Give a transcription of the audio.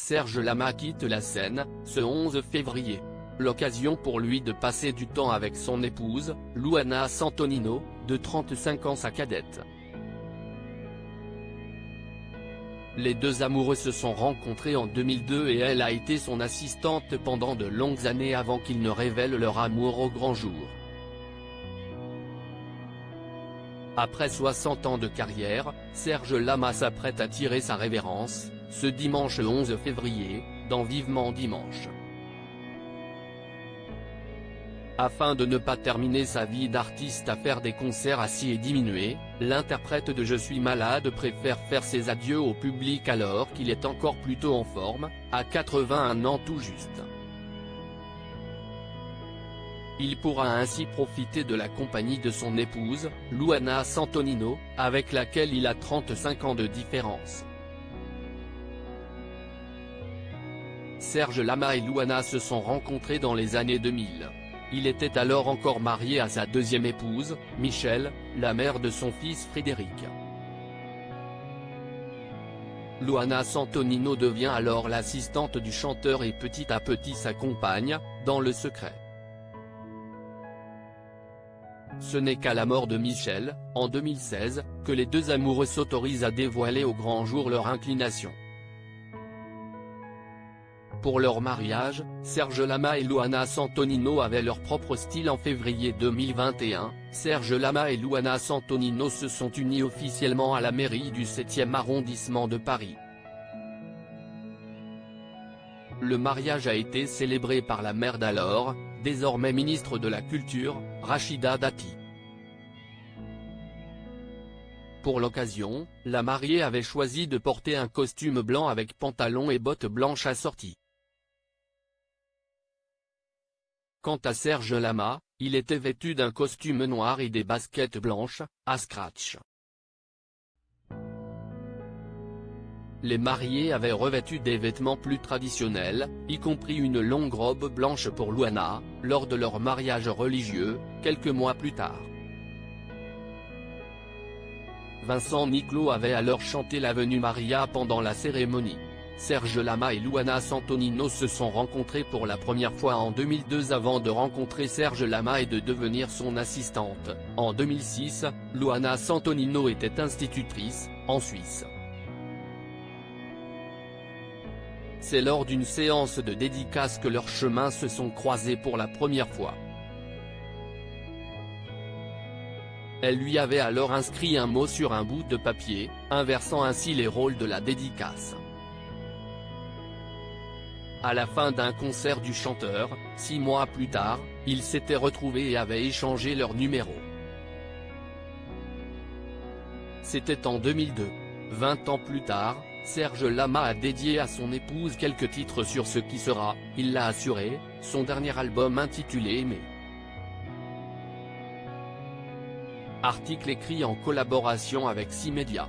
Serge Lama quitte la scène, ce 11 février. L'occasion pour lui de passer du temps avec son épouse, Luana Santonino, de 35 ans sa cadette. Les deux amoureux se sont rencontrés en 2002 et elle a été son assistante pendant de longues années avant qu'ils ne révèlent leur amour au grand jour. Après 60 ans de carrière, Serge Lama s'apprête à tirer sa révérence, ce dimanche 11 février, dans Vivement Dimanche. Afin de ne pas terminer sa vie d'artiste à faire des concerts assis et diminués, l'interprète de Je suis malade préfère faire ses adieux au public alors qu'il est encore plutôt en forme, à 81 ans tout juste. Il pourra ainsi profiter de la compagnie de son épouse, Luana Santonino, avec laquelle il a 35 ans de différence. Serge Lama et Luana se sont rencontrés dans les années 2000. Il était alors encore marié à sa deuxième épouse, Michelle, la mère de son fils Frédéric. Luana Santonino devient alors l'assistante du chanteur et petit à petit s'accompagne, dans le secret. Ce n'est qu'à la mort de Michel, en 2016, que les deux amoureux s'autorisent à dévoiler au grand jour leur inclination. Pour leur mariage, Serge Lama et Luana Santonino avaient leur propre style en février 2021, Serge Lama et Luana Santonino se sont unis officiellement à la mairie du 7e arrondissement de Paris. Le mariage a été célébré par la mère d'alors, désormais ministre de la Culture, Rachida Dati. Pour l'occasion, la mariée avait choisi de porter un costume blanc avec pantalon et bottes blanches assorties. Quant à Serge Lama, il était vêtu d'un costume noir et des baskets blanches, à scratch. Les mariés avaient revêtu des vêtements plus traditionnels, y compris une longue robe blanche pour Luana, lors de leur mariage religieux, quelques mois plus tard. Vincent Niclot avait alors chanté l'Avenue Maria pendant la cérémonie. Serge Lama et Luana Santonino se sont rencontrés pour la première fois en 2002 avant de rencontrer Serge Lama et de devenir son assistante. En 2006, Luana Santonino était institutrice, en Suisse. C'est lors d'une séance de dédicace que leurs chemins se sont croisés pour la première fois. Elle lui avait alors inscrit un mot sur un bout de papier, inversant ainsi les rôles de la dédicace. À la fin d'un concert du chanteur, 6 mois plus tard, ils s'étaient retrouvés et avaient échangé leurs numéros. C'était en 2002. 20 ans plus tard, Serge Lama a dédié à son épouse quelques titres sur ce qui sera, il l'a assuré, son dernier album intitulé Aimer. Article écrit en collaboration avec 6 médias.